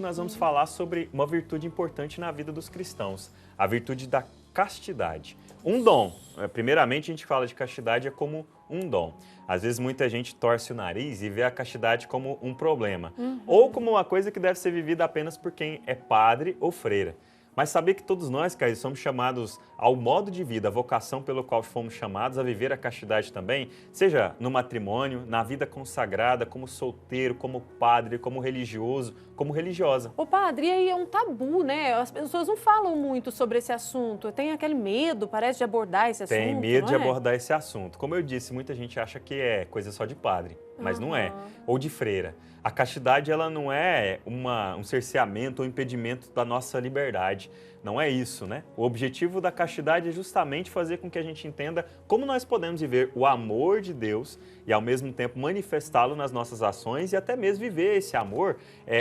nós vamos falar sobre uma virtude importante na vida dos cristãos, a virtude da castidade. Um dom. Primeiramente, a gente fala de castidade como um dom. Às vezes, muita gente torce o nariz e vê a castidade como um problema. Ou como uma coisa que deve ser vivida apenas por quem é padre ou freira. Mas saber que todos nós, Caio, somos chamados ao modo de vida, a vocação pelo qual fomos chamados a viver a castidade também, seja no matrimônio, na vida consagrada, como solteiro, como padre, como religioso, como religiosa. Ô padre, e aí é um tabu, né? As pessoas não falam muito sobre esse assunto. Tem aquele medo, parece, de abordar esse assunto, Tem medo não de é? abordar esse assunto. Como eu disse, muita gente acha que é coisa só de padre, mas não é. Ou de freira. A castidade, ela não é um cerceamento ou impedimento da nossa liberdade. Não é isso, né? O objetivo da castidade é justamente fazer com que a gente entenda como nós podemos viver o amor de Deus e, ao mesmo tempo, manifestá-lo nas nossas ações e até mesmo viver esse amor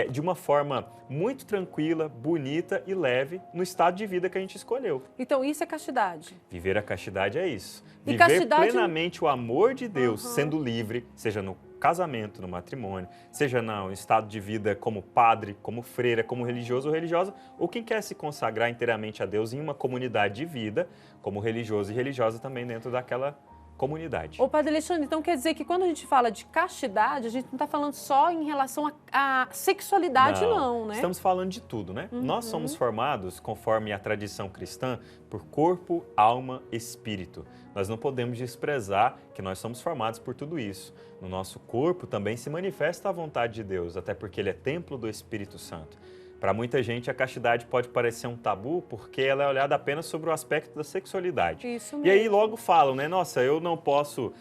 de uma forma muito tranquila, bonita e leve no estado de vida que a gente escolheu. Então isso é castidade. Viver a castidade é isso. E Viver castidade... plenamente o amor de Deus, sendo livre, seja no casamento, no matrimônio, seja no estado de vida como padre, como freira, como religioso ou religiosa, ou quem quer se consagrar inteiramente a Deus em uma comunidade de vida, como religioso e religiosa também dentro daquela comunidade. Ô padre Alexandre, então quer dizer que quando a gente fala de castidade, a gente não está falando só em relação à sexualidade, não, né? Estamos falando de tudo, né? Nós somos formados, conforme a tradição cristã, por corpo, alma, espírito. Nós não podemos desprezar que nós somos formados por tudo isso. No nosso corpo também se manifesta a vontade de Deus, até porque ele é templo do Espírito Santo. Para muita gente, a castidade pode parecer um tabu porque ela é olhada apenas sobre o aspecto da sexualidade. Isso mesmo. E aí logo falam, né? Nossa, eu não posso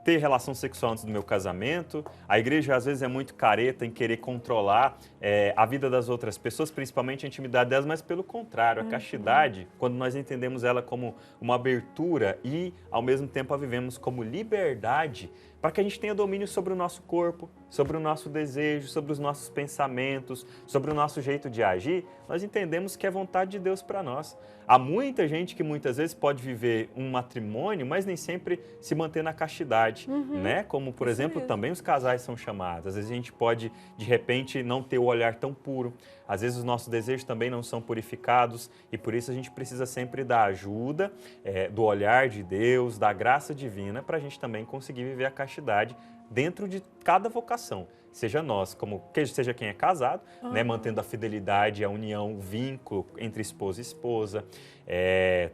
ter relação sexual antes do meu casamento. A igreja às vezes é muito careta em querer controlar a vida das outras pessoas, principalmente a intimidade delas, mas pelo contrário, a castidade, quando nós entendemos ela como uma abertura e ao mesmo tempo a vivemos como liberdade, para que a gente tenha domínio sobre o nosso corpo, sobre o nosso desejo, sobre os nossos pensamentos, sobre o nosso jeito de agir, nós entendemos que é vontade de Deus para nós. Há muita gente que muitas vezes pode viver um matrimônio, mas nem sempre se manter na castidade, né? Como, por exemplo, também os casais são chamados. Às vezes a gente pode, de repente, não ter o olhar tão puro. Às vezes os nossos desejos também não são purificados e por isso a gente precisa sempre da ajuda, do olhar de Deus, da graça divina, para a gente também conseguir viver a castidade dentro de cada vocação. Seja nós, seja quem é casado, né, mantendo a fidelidade, a união, o vínculo entre esposo e esposa.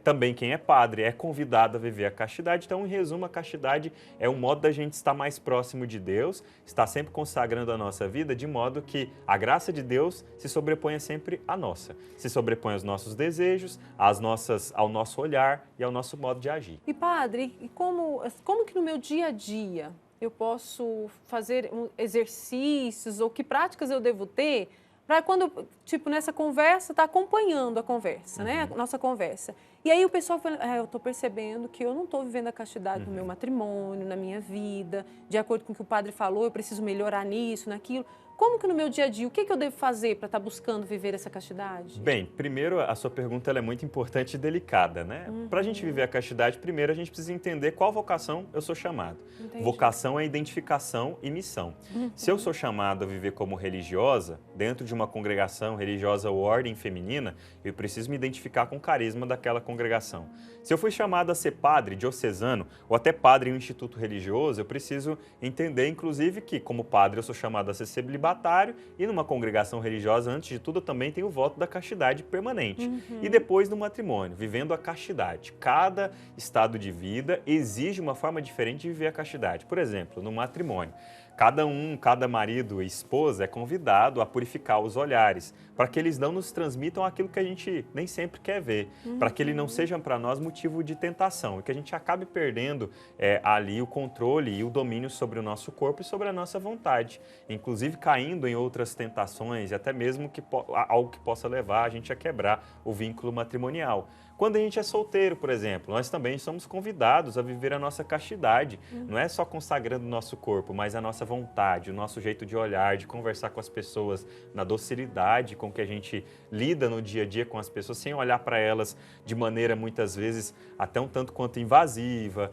Também quem é padre é convidado a viver a castidade. Então, em resumo, a castidade é um modo da gente estar mais próximo de Deus, estar sempre consagrando a nossa vida, de modo que a graça de Deus se sobreponha sempre à nossa. Se sobrepõe aos nossos desejos, ao nosso olhar e ao nosso modo de agir. E padre, e como que no meu dia a dia eu posso fazer exercícios ou que práticas eu devo ter para quando, tipo, nessa conversa, tá acompanhando a conversa, né? A nossa conversa. E aí o pessoal fala, eu tô percebendo que eu não tô vivendo a castidade no meu matrimônio, na minha vida, de acordo com o que o padre falou, eu preciso melhorar nisso, naquilo. Como que no meu dia a dia, o que eu devo fazer para estar buscando viver essa castidade? Bem, primeiro a sua pergunta ela é muito importante e delicada, né? Para a gente viver a castidade, primeiro a gente precisa entender qual vocação eu sou chamado. Entendi. Vocação é identificação e missão. Se eu sou chamado a viver como religiosa, dentro de uma congregação religiosa ou ordem feminina, eu preciso me identificar com o carisma daquela congregação. Se eu fui chamado a ser padre diocesano ou até padre em um instituto religioso, eu preciso entender, inclusive, que como padre eu sou chamado a ser celibatário e numa congregação religiosa, antes de tudo, eu também tenho o voto da castidade permanente. E depois do matrimônio, vivendo a castidade. Cada estado de vida exige uma forma diferente de viver a castidade. Por exemplo, no matrimônio, cada marido e esposa é convidado a purificar os olhares, para que eles não nos transmitam aquilo que a gente nem sempre quer ver, para que ele não seja para nós motivo de tentação e que a gente acabe perdendo ali o controle e o domínio sobre o nosso corpo e sobre a nossa vontade, inclusive caindo em outras tentações e até mesmo algo que possa levar a gente a quebrar o vínculo matrimonial. Quando a gente é solteiro, por exemplo, nós também somos convidados a viver a nossa castidade. Não é só consagrando o nosso corpo, mas a nossa vontade, o nosso jeito de olhar, de conversar com as pessoas, na docilidade com que a gente lida no dia a dia com as pessoas, sem olhar para elas de maneira, muitas vezes, até um tanto quanto invasiva,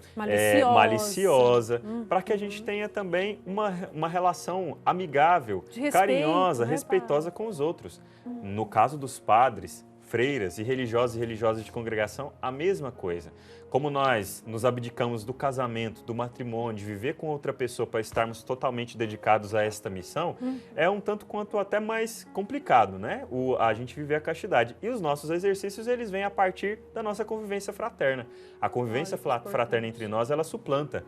maliciosa, para que a gente tenha também uma relação amigável, carinhosa, respeitosa com os outros. No caso dos padres, freiras e religiosas de congregação, a mesma coisa. Como nós nos abdicamos do casamento, do matrimônio, de viver com outra pessoa para estarmos totalmente dedicados a esta missão, é um tanto quanto até mais complicado, né? A gente viver a castidade. E os nossos exercícios, eles vêm a partir da nossa convivência fraterna. A convivência fraterna entre nós, ela suplanta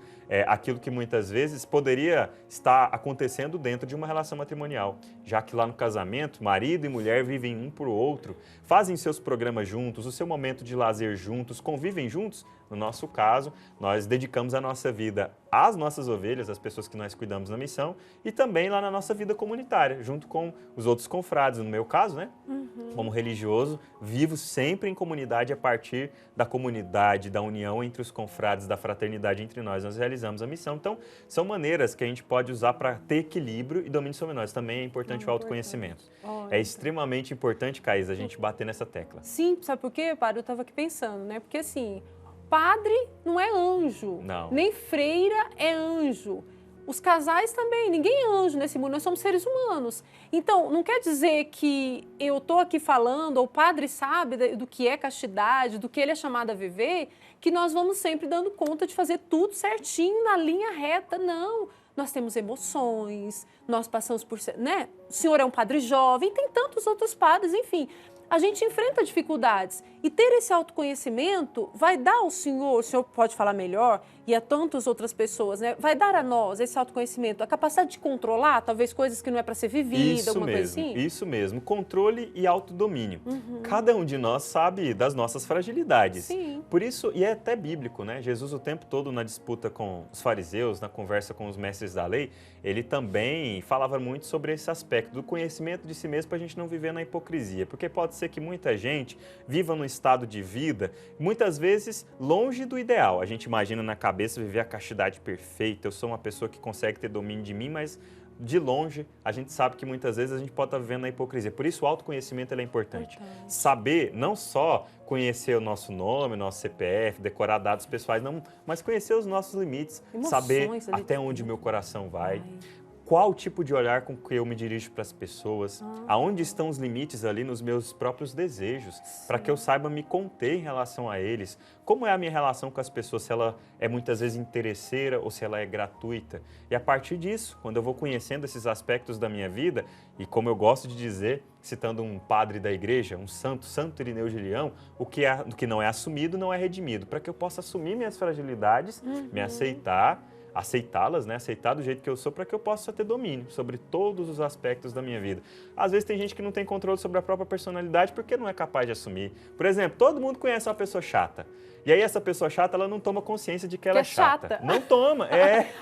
aquilo que muitas vezes poderia estar acontecendo dentro de uma relação matrimonial. Já que lá no casamento, marido e mulher vivem um para o outro, fazem seus programas juntos, o seu momento de lazer juntos, convivem juntos. No nosso caso, nós dedicamos a nossa vida às nossas ovelhas, às pessoas que nós cuidamos na missão, e também lá na nossa vida comunitária, junto com os outros confrades. No meu caso, né? Como religioso, vivo sempre em comunidade a partir da comunidade, da união entre os confrades, da fraternidade entre nós. Nós realizamos a missão. Então, são maneiras que a gente pode usar para ter equilíbrio e domínio sobre nós. Também é importante o autoconhecimento. É extremamente importante, Caís, a gente bater nessa tecla. Sim, sabe por quê, padre? Eu estava aqui pensando, né? Porque assim, padre não é anjo, não. Nem freira é anjo. Os casais também, ninguém é anjo nesse mundo, nós somos seres humanos. Então, não quer dizer que eu estou aqui falando, ou o padre sabe do que é castidade, do que ele é chamado a viver, que nós vamos sempre dando conta de fazer tudo certinho, na linha reta. Não, nós temos emoções, nós passamos por... né? O senhor é um padre jovem, tem tantos outros padres, enfim... A gente enfrenta dificuldades e ter esse autoconhecimento vai dar ao senhor, o senhor pode falar melhor, e a tantas outras pessoas, né? Vai dar a nós esse autoconhecimento, a capacidade de controlar, talvez, coisas que não é para ser vivida, alguma coisa assim? Isso mesmo, controle e autodomínio. Cada um de nós sabe das nossas fragilidades. Sim. Por isso, e é até bíblico, né? Jesus o tempo todo na disputa com os fariseus, na conversa com os mestres da lei, ele também falava muito sobre esse aspecto do conhecimento de si mesmo para a gente não viver na hipocrisia, porque pode ser que muita gente viva num estado de vida, muitas vezes longe do ideal. A gente imagina na cabeça viver a castidade perfeita, eu sou uma pessoa que consegue ter domínio de mim, mas de longe a gente sabe que muitas vezes a gente pode estar vivendo na hipocrisia. Por isso o autoconhecimento ele é importante. Saber, não só conhecer o nosso nome, nosso CPF, decorar dados pessoais, não, mas conhecer os nossos limites, saber até onde o meu coração vai. Qual tipo de olhar com que eu me dirijo para as pessoas, aonde estão os limites ali nos meus próprios desejos, para que eu saiba me conter em relação a eles. Como é a minha relação com as pessoas, se ela é muitas vezes interesseira ou se ela é gratuita. E a partir disso, quando eu vou conhecendo esses aspectos da minha vida, e como eu gosto de dizer, citando um padre da igreja, um santo, Santo Irineu de Leão, o que não é assumido não é redimido, para que eu possa assumir minhas fragilidades, me aceitar, aceitá-las, né? Aceitar do jeito que eu sou para que eu possa ter domínio sobre todos os aspectos da minha vida. Às vezes tem gente que não tem controle sobre a própria personalidade porque não é capaz de assumir. Por exemplo, todo mundo conhece uma pessoa chata. E aí essa pessoa chata, ela não toma consciência de que ela é chata. Não toma.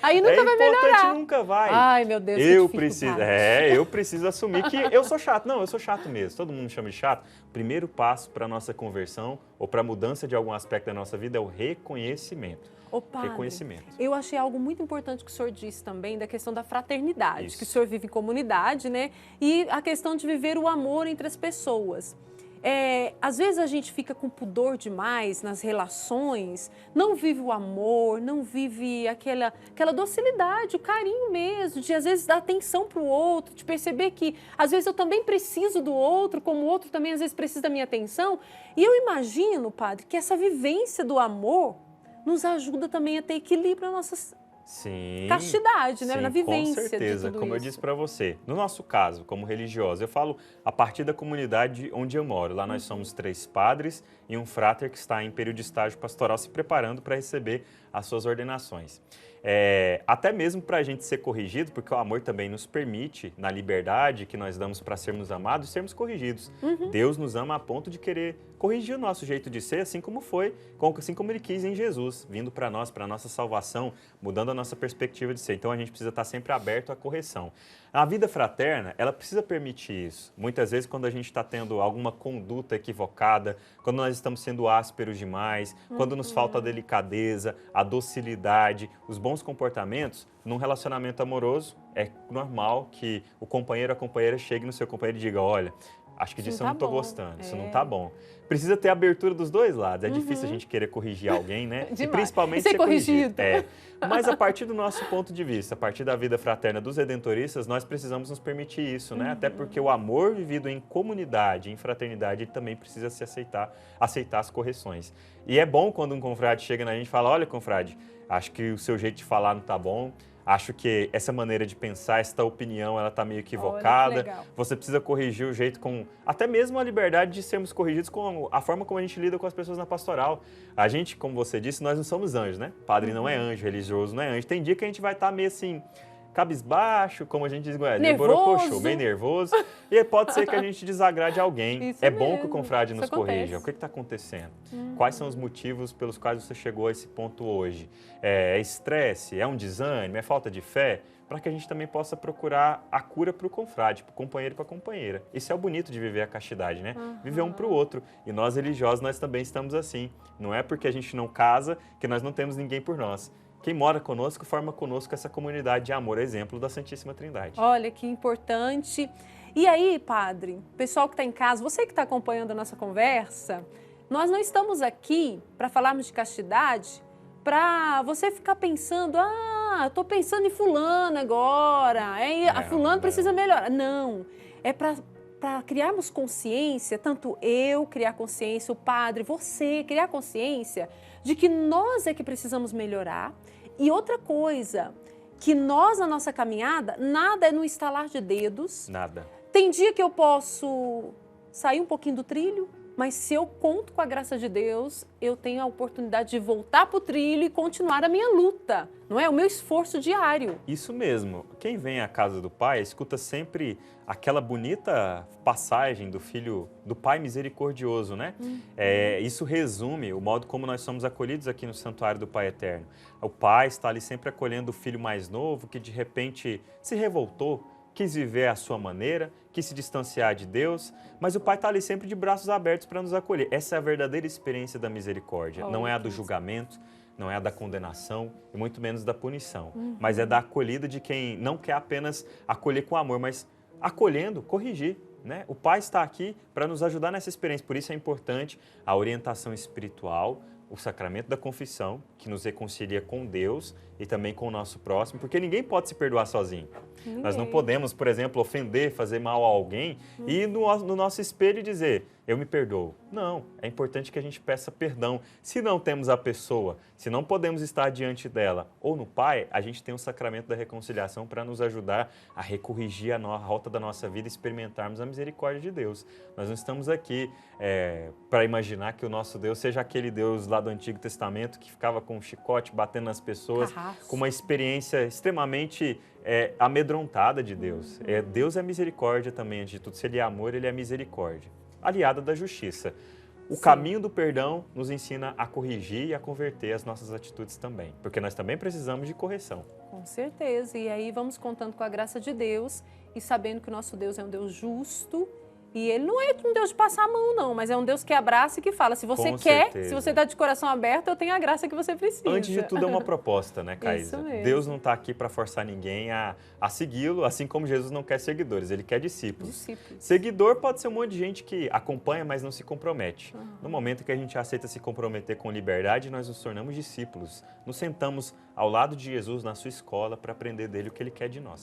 Aí nunca vai melhorar. Nunca vai. Ai, meu Deus, eu preciso assumir que eu sou chato. Não, eu sou chato mesmo. Todo mundo me chama de chato. O primeiro passo para a nossa conversão ou para a mudança de algum aspecto da nossa vida é o reconhecimento. Padre, reconhecimento. Eu achei algo muito importante que o senhor disse também da questão da fraternidade, que o senhor vive em comunidade, né? E a questão de viver o amor entre as pessoas. Às vezes a gente fica com pudor demais nas relações, não vive o amor, não vive aquela docilidade, o carinho mesmo, de às vezes dar atenção para o outro, de perceber que às vezes eu também preciso do outro, como o outro também às vezes precisa da minha atenção. E eu imagino, padre, que essa vivência do amor nos ajuda também a ter equilíbrio na nossa castidade, né? Na vivência. Com certeza, de tudo como isso. eu disse para você. No nosso caso, como religiosa, eu falo a partir da comunidade onde eu moro. Lá nós somos 3 padres e um fráter que está em período de estágio pastoral se preparando para receber as suas ordenações. até mesmo para a gente ser corrigido, porque o amor também nos permite, na liberdade que nós damos para sermos amados, sermos corrigidos. Deus nos ama a ponto de querer corrigir o nosso jeito de ser, assim como Ele quis em Jesus, vindo para nós, para a nossa salvação, mudando a nossa perspectiva de ser. Então a gente precisa estar sempre aberto à correção. A vida fraterna, ela precisa permitir isso. Muitas vezes, quando a gente está tendo alguma conduta equivocada, quando nós estamos sendo ásperos demais, quando nos falta a delicadeza, a docilidade, os bons comportamentos, num relacionamento amoroso, é normal que o companheiro ou a companheira chegue no seu companheiro e diga, olha, acho que disso eu não estou gostando, isso não está bom. Precisa ter abertura dos dois lados. É difícil a gente querer corrigir alguém, né? Demais. E principalmente ser corrigido. Mas a partir do nosso ponto de vista, a partir da vida fraterna dos redentoristas, nós precisamos nos permitir isso, né? Até porque o amor vivido em comunidade, em fraternidade, ele também precisa se aceitar as correções. E é bom quando um confrade chega na gente e fala, olha, confrade, acho que o seu jeito de falar não está bom. Acho que essa maneira de pensar, essa opinião, ela está meio equivocada. Você precisa corrigir o jeito até mesmo a liberdade de sermos corrigidos com a forma como a gente lida com as pessoas na pastoral. A gente, como você disse, nós não somos anjos, né? Padre não é anjo, religioso não é anjo. Tem dia que a gente vai estar meio assim, cabisbaixo, como a gente diz, meio nervoso. E pode ser que a gente desagrade alguém. Isso é mesmo. bom que o confrade nos acontece. corrija. O que está acontecendo? Quais são os motivos pelos quais você chegou a esse ponto hoje? É estresse? É um desânimo? É falta de fé? Para que a gente também possa procurar a cura para o confrade, para o companheiro e para a companheira. Isso é o bonito de viver a castidade, né? Viver um para o outro. E nós religiosos, nós também estamos assim. Não é porque a gente não casa que nós não temos ninguém por nós. Quem mora conosco forma conosco essa comunidade de amor, exemplo da Santíssima Trindade. Olha que importante. E aí, padre, pessoal que está em casa, você que está acompanhando a nossa conversa, nós não estamos aqui para falarmos de castidade, para você ficar pensando, eu estou pensando em fulano agora, a fulano precisa melhorar. Não, é para criarmos consciência, tanto eu criar consciência, o padre, você criar consciência de que nós é que precisamos melhorar. E outra coisa, que nós na nossa caminhada, nada é no estalar de dedos. Nada. Tem dia que eu posso sair um pouquinho do trilho, mas se eu conto com a graça de Deus, eu tenho a oportunidade de voltar para o trilho e continuar a minha luta, não é? O meu esforço diário. Isso mesmo. Quem vem à casa do Pai escuta sempre aquela bonita passagem do Pai misericordioso, né? Isso resume o modo como nós somos acolhidos aqui no Santuário do Pai Eterno. O Pai está ali sempre acolhendo o filho mais novo que de repente se revoltou, quis viver à sua maneira, quis se distanciar de Deus, mas o Pai está ali sempre de braços abertos para nos acolher. Essa é a verdadeira experiência da misericórdia, não é a do julgamento, não é a da condenação e muito menos da punição, mas é da acolhida de quem não quer apenas acolher com amor, mas acolhendo, corrigir. Né? O Pai está aqui para nos ajudar nessa experiência, por isso é importante a orientação espiritual, o sacramento da confissão, que nos reconcilia com Deus e também com o nosso próximo, porque ninguém pode se perdoar sozinho. Nós não podemos, por exemplo, ofender, fazer mal a alguém e ir no nosso espelho dizer, eu me perdoo. Não, é importante que a gente peça perdão. Se não temos a pessoa, se não podemos estar diante dela ou no Pai, a gente tem o sacramento da reconciliação para nos ajudar a recorrigir a rota da nossa vida e experimentarmos a misericórdia de Deus. Nós não estamos aqui para imaginar que o nosso Deus seja aquele Deus lá do Antigo Testamento que ficava com um chicote batendo nas pessoas, com uma experiência extremamente amedrontada de Deus. Deus é misericórdia também, antes de tudo. Se Ele é amor, Ele é misericórdia. Aliada da justiça. O caminho do perdão nos ensina a corrigir e a converter as nossas atitudes também, porque nós também precisamos de correção. Com certeza, e aí vamos contando com a graça de Deus e sabendo que o nosso Deus é um Deus justo e Ele não é um Deus de passar a mão não, mas é um Deus que abraça e que fala, se você quer, se você está de coração aberto, eu tenho a graça que você precisa. Antes de tudo é uma proposta, né, Caísa? Isso mesmo. Deus não está aqui para forçar ninguém a segui-lo, assim como Jesus não quer seguidores, Ele quer discípulos. Seguidor pode ser um monte de gente que acompanha, mas não se compromete. No momento que a gente aceita se comprometer com liberdade, nós nos tornamos discípulos. Nos sentamos ao lado de Jesus na sua escola para aprender dele o que Ele quer de nós.